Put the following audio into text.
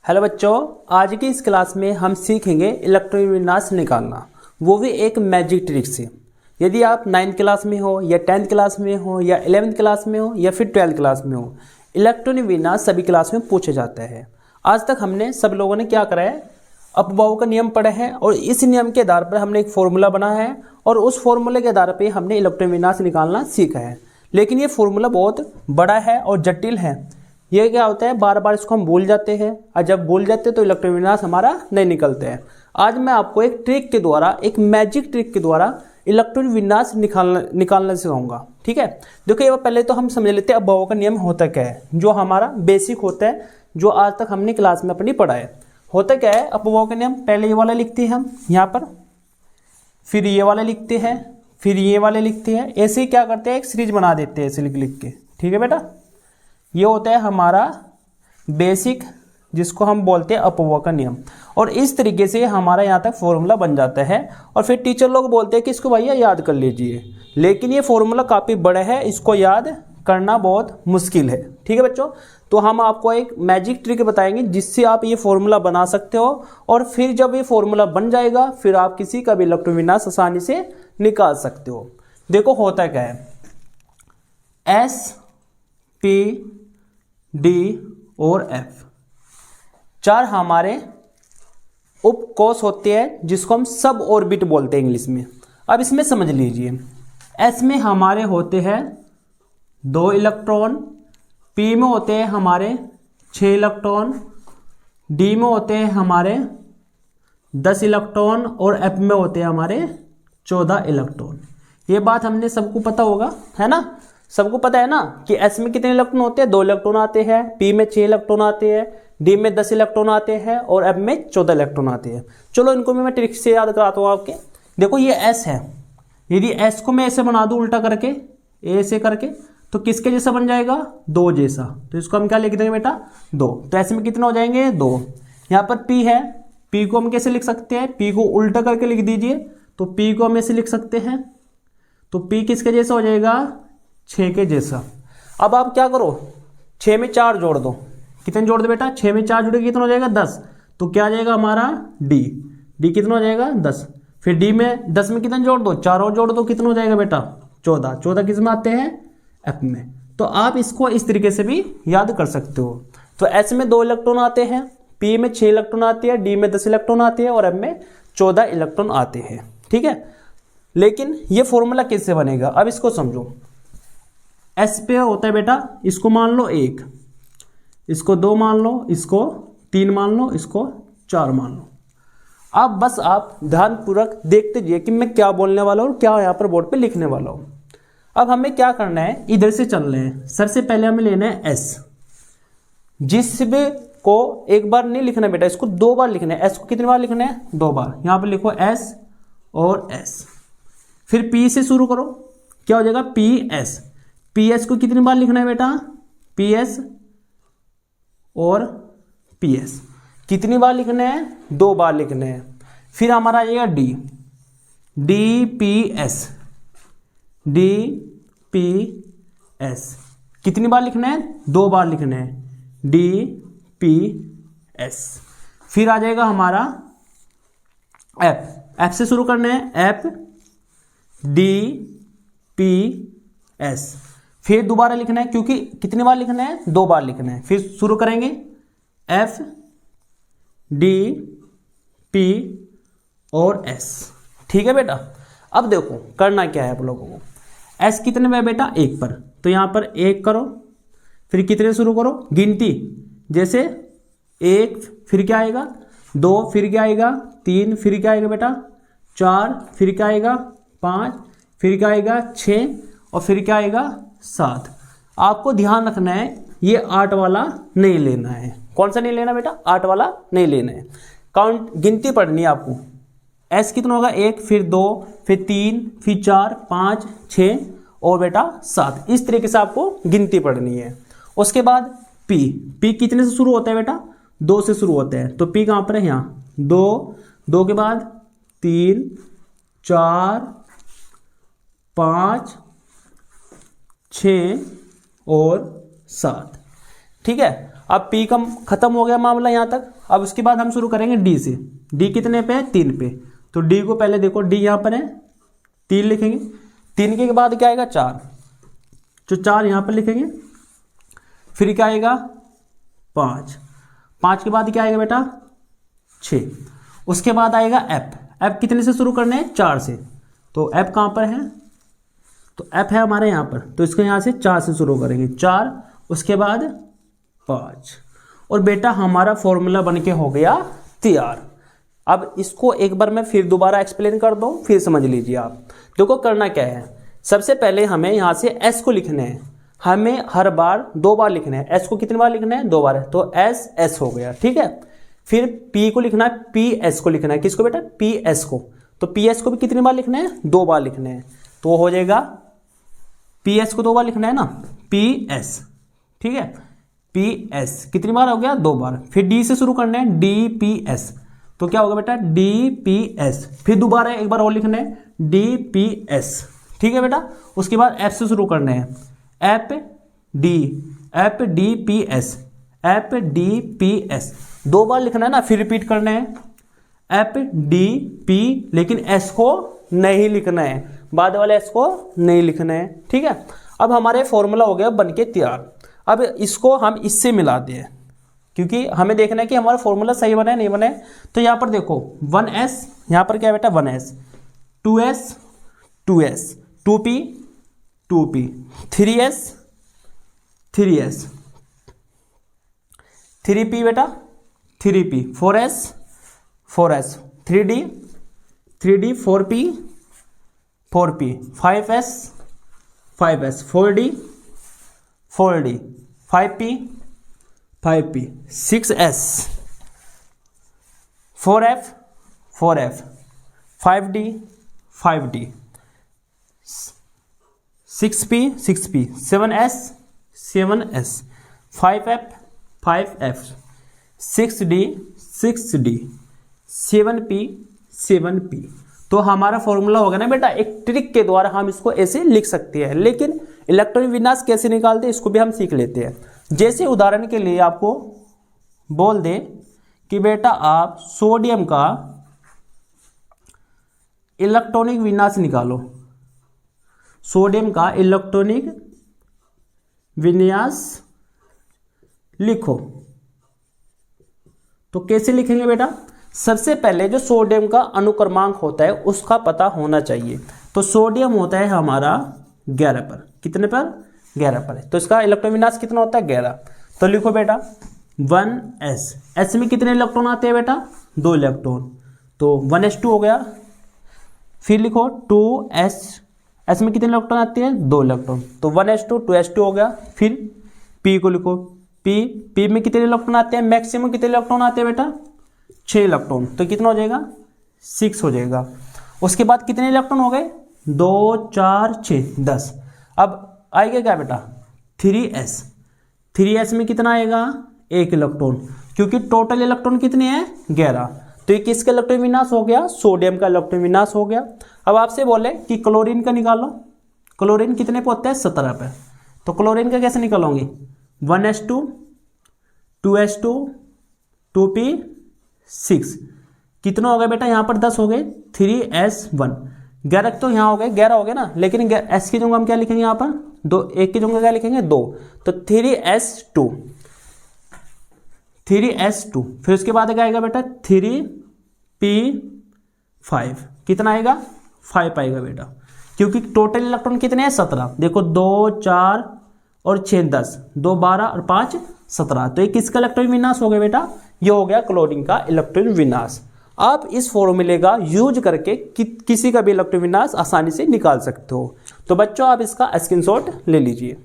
Hello बच्चों, आज की इस क्लास में हम सीखेंगे इलेक्ट्रॉनिक विन्यास निकालना, वो भी एक मैजिक ट्रिक से। यदि आप 9th क्लास में हो या 10th क्लास में हो या 11th क्लास में हो या फिर 12th क्लास में हो, इलेक्ट्रॉनिक विन्यास सभी क्लास में पूछा जाता है। आज तक हमने सब लोगों ने क्या करा है, अपवाओं का नियम पढ़ा है और इस नियम के आधार पर हमने एक फॉर्मूला बनाया है और उस फॉर्मूले के आधार पर हमने इलेक्ट्रॉनिक विन्यास निकालना सीखा है। लेकिन ये फॉर्मूला बहुत बड़ा है और जटिल है। ये क्या होता है, बार बार इसको हम भूल जाते हैं और जब भूल जाते हैं तो इलेक्ट्रॉनिक विन्यास हमारा नहीं निकलते हैं। आज मैं आपको एक ट्रिक के द्वारा, एक मैजिक ट्रिक के द्वारा इलेक्ट्रॉनिक विन्यास निकालना सिखाऊंगा। ठीक है, देखो पहले तो हम समझ लेते हैं अपवाओं का नियम होता क्या है, जो हमारा बेसिक होता है, जो आज तक हमने क्लास में अपनी पढ़ा है। होता क्या है अपवाओं का नियम, पहले ये वाला लिखते हैं हम यहाँ पर, फिर ये वाला लिखते हैं, फिर ये वाले लिखते हैं। ऐसे ही क्या करते हैं, एक सीरीज बना देते हैं ऐसे लिख लिख के। ठीक है बेटा, ये होता है हमारा बेसिक, जिसको हम बोलते हैं अपवाओं का नियम। और इस तरीके से हमारा यहाँ तक फॉर्मूला बन जाता है और फिर टीचर लोग बोलते हैं कि इसको भैया याद कर लीजिए, लेकिन ये फॉर्मूला काफ़ी बड़ा है, इसको याद करना बहुत मुश्किल है। ठीक है बच्चों, तो हम आपको एक मैजिक ट्रिक बताएंगे जिससे आप ये फॉर्मूला बना सकते हो और फिर जब ये फॉर्मूला बन जाएगा फिर आप किसी का भी इलेक्ट्रॉनिक विन्यास आसानी से निकाल सकते हो। देखो होता क्या है, एस पी डी और एफ चार हमारे उपकोष होते हैं जिसको हम सब ऑर्बिट बोलते हैं इंग्लिश में। अब इसमें समझ लीजिए, एस में हमारे होते हैं 2 इलेक्ट्रॉन, पी में होते हैं हमारे 6 इलेक्ट्रॉन, डी में होते हैं हमारे 10 इलेक्ट्रॉन और एफ में होते हैं हमारे 14 इलेक्ट्रॉन। ये बात हमने सबको पता होगा, है ना, सबको पता है ना कि एस में कितने इलेक्ट्रॉन होते हैं, 2 इलेक्ट्रॉन आते हैं, पी में 6 इलेक्ट्रॉन आते हैं, डी में 10 इलेक्ट्रॉन आते हैं और एफ में 14 इलेक्ट्रॉन आते हैं। चलो इनको मैं ट्रिक से याद कराता हूँ आपके। देखो ये एस है, यदि एस को मैं ऐसे बना दूं उल्टा करके, ऐसे करके, तो किसके जैसा बन जाएगा, 2 जैसा। तो इसको हम क्या लिख देंगे बेटा, 2। तो ऐसे में कितने हो जाएंगे, 2। यहाँ पर पी है, पी को हम कैसे लिख सकते हैं, पी को उल्टा करके लिख दीजिए, तो पी को हम ऐसे लिख सकते हैं, तो पी किसके जैसा हो जाएगा, 6 के जैसा। अब आप क्या करो, 6 में 4 जोड़ दो, कितने जोड़ दो बेटा, 6 में 4 जोड़ेगा कितना हो जाएगा, 10। तो क्या आ जाएगा हमारा डी, डी कितना हो जाएगा, 10। फिर डी में 10 में कितने जोड़ दो, 4 और जोड़ दो, कितना हो जाएगा बेटा, 14। 14 किस में आते हैं, एफ में। तो आप इसको इस तरीके से भी याद कर सकते हो। तो एस में 2 इलेक्ट्रॉन आते हैं, पी में 6 इलेक्ट्रॉन आते हैं, डी में 10 इलेक्ट्रॉन आते हैं और एफ में 14 इलेक्ट्रॉन आते हैं। ठीक है, लेकिन ये फॉर्मूला कैसे बनेगा, अब इसको समझो। एस पे होता है बेटा, इसको मान लो 1, इसको 2 मान लो, इसको 3 मान लो, इसको 4 मान लो। अब बस आप ध्यानपूर्वक देखते जाइए कि मैं क्या बोलने वाला हूँ और क्या यहाँ पर बोर्ड पे लिखने वाला हूँ। अब हमें क्या करना है, इधर से चल रहे हैं, सबसे पहले हमें लेना है एस। जिस भी को एक बार नहीं लिखना बेटा, इसको 2 बार लिखना है। एस को कितनी बार लिखना है, 2 बार। यहाँ पर लिखो एस और एस। फिर पी से शुरू करो, क्या हो जाएगा, पी एस। पी एस को कितनी बार लिखना है बेटा, पी एस और पी एस कितनी बार लिखना है, 2 बार लिखने हैं। फिर हमारा आ जाएगा D, D P S, D P S कितनी बार लिखना है, 2 बार लिखना है, डी पी एस। फिर आ जाएगा हमारा एफ, एफ से शुरू करना है, एफ डी पी एस। फिर दोबारा लिखना है, क्योंकि कितनी बार लिखना है, 2 बार लिखना है। फिर शुरू करेंगे, एफ डी पी और एस। ठीक है बेटा, अब देखो करना क्या है आप लोगों को। एस कितने में है बेटा, 1 पर, तो यहां पर 1 करो। फिर कितने शुरू करो, गिनती, जैसे 1, फिर क्या आएगा, 2, फिर क्या आएगा, 3, फिर क्या आएगा बेटा, 4, फिर क्या आएगा, 5, फिर क्या आएगा, 6 और फिर क्या आएगा, 7। आपको ध्यान रखना है ये 8 वाला नहीं लेना है। कौन सा नहीं लेना बेटा, 8 वाला नहीं लेना है। काउंट, गिनती पढ़नी है आपको। एस कितना होगा, 1, फिर 2, फिर 3, फिर 4, 5, 6 और बेटा 7। इस तरीके से आपको गिनती पढ़नी है। उसके बाद पी, पी कितने से शुरू होता है बेटा, 2 से शुरू होता है। तो पी कहाँ पर है, यहाँ 2, 2 के बाद 3, 4, 5, 6 और 7। ठीक है, अब पी का खत्म हो गया मामला यहाँ तक। अब उसके बाद हम शुरू करेंगे डी से। डी कितने पे है? 3 पे। तो डी को पहले देखो, डी यहाँ पर है 3 लिखेंगे, 3 के बाद क्या आएगा 4, जो 4 यहाँ पर लिखेंगे। फिर क्या आएगा 5, 5 के बाद क्या आएगा बेटा 6। उसके बाद आएगा एफ। एफ कितने से शुरू करने हैं? 4 से। तो एफ कहाँ पर है? तो एफ है हमारे यहाँ पर, तो इसको यहाँ से 4 से शुरू करेंगे, 4, उसके बाद 5। और बेटा हमारा फॉर्मूला बन के हो गया तैयार। अब इसको एक बार मैं फिर दोबारा एक्सप्लेन कर दूं, फिर समझ लीजिए आप। देखो करना क्या है, सबसे पहले हमें यहाँ से एस को लिखना है। हमें हर बार 2 बार लिखना है। एस को कितनी बार लिखना है? 2 बार है, तो एस एस हो गया, ठीक है। फिर पी को लिखना है, पी एस को लिखना है। किसको बेटा? पी एस को। तो पी एस को भी कितनी बार लिखना है? 2 बार लिखना है। तो हो जाएगा पी एस को 2 बार लिखना है ना, पी एस, ठीक है। पी एस कितनी बार हो गया? 2 बार। फिर डी से शुरू करना है, डी पी एस। तो क्या होगा बेटा? D P S. फिर दोबारा एक बार और लिखना है, डी पी एस, ठीक है बेटा। उसके बाद एफ से शुरू करना है, F D P S, F D P S. 2 बार लिखना है ना, फिर रिपीट करना है, एफ डी पी, लेकिन एस को नहीं लिखना है, बाद वाले एस को नहीं लिखना है, ठीक है। अब हमारे फॉर्मूला हो गया बन के तैयार। अब इसको हम इससे मिलाते हैं, क्योंकि हमें देखना है कि हमारा फॉर्मूला सही बना है नहीं बना है। तो यहाँ पर देखो 1s, यहाँ पर क्या है बेटा 1s, 2s 2s, 2p 2p, 3s 3s, 3p बेटा 3p, 4s 4s, 3d 3d, 4p 4p, 5s 5s, 4d 4d, 5p 5p, 6s 4f 4f, 5d 5d, 6p 6p, 7s 7s, 5f 5f, 6d 6d, 7p 7p। तो हमारा formula होगा ना बेटा, एक trick के द्वारा हम इसको ऐसे लिख सकते हैं। लेकिन इलेक्ट्रॉन विन्यास कैसे निकालते हैं इसको भी हम सीख लेते हैं। जैसे उदाहरण के लिए आपको बोल दे कि बेटा आप सोडियम का इलेक्ट्रॉनिक विन्यास निकालो, सोडियम का इलेक्ट्रॉनिक विन्यास लिखो। तो कैसे लिखेंगे बेटा? सबसे पहले जो सोडियम का अनुक्रमांक होता है उसका पता होना चाहिए। तो सोडियम होता है हमारा 11 पर, कितने पर? 11 पर है। तो इसका इलेक्ट्रॉन विन्यास कितना होता है? 11। तो लिखो बेटा 1s, s में कितने इलेक्ट्रॉन आते हैं बेटा? 2 इलेक्ट्रॉन, तो 1s2 हो गया। फिर लिखो 2s, s में कितने इलेक्ट्रॉन आते हैं? 2 इलेक्ट्रॉन, तो 1s2 2s2 हो गया। फिर p को लिखो, p में कितने इलेक्ट्रॉन आते हैं? मैक्सिमम कितने इलेक्ट्रॉन आते हैं बेटा? 6 इलेक्ट्रॉन, तो कितना हो जाएगा? 6 हो जाएगा। उसके बाद कितने इलेक्ट्रॉन हो गए? 2 4 6 10। अब आएगा क्या बेटा? 3s, 3s में कितना आएगा? 1 इलेक्ट्रॉन, क्योंकि टोटल इलेक्ट्रॉन कितने हैं? 11। तो ये किसका इलेक्ट्रॉन विन्यास हो गया? सोडियम का इलेक्ट्रॉन विन्यास हो गया। अब आपसे बोले कि क्लोरीन का निकालो, क्लोरीन कितने पे होता है? 17 पे। तो क्लोरीन का कैसे निकालोगे? 1s2 2s2 2p 6, कितना हो गया बेटा? यहाँ पर 10 हो गए, 3s1, 11 तो यहाँ हो गए, 11 हो गए ना। लेकिन s की जगह हम क्या लिखेंगे? यहाँ पर 2, 1 की जगह क्या लिखेंगे? 2, तो 3s2 3s2। फिर उसके बाद क्या आएगा बेटा? 3p5, कितना आएगा? 5 आएगा बेटा, क्योंकि टोटल इलेक्ट्रॉन कितने हैं? 17। देखो 2 4 और 6 10, 2 12 और 5 17। तो ये किसका इलेक्ट्रॉन विन्यास हो गया बेटा? ये हो गया क्लोरीन का इलेक्ट्रॉन विन्यास। आप इस फॉर्मूले का यूज करके किसी का भी इलेक्ट्रॉन विन्यास आसानी से निकाल सकते हो। तो बच्चों आप इसका स्क्रीनशॉट ले लीजिए।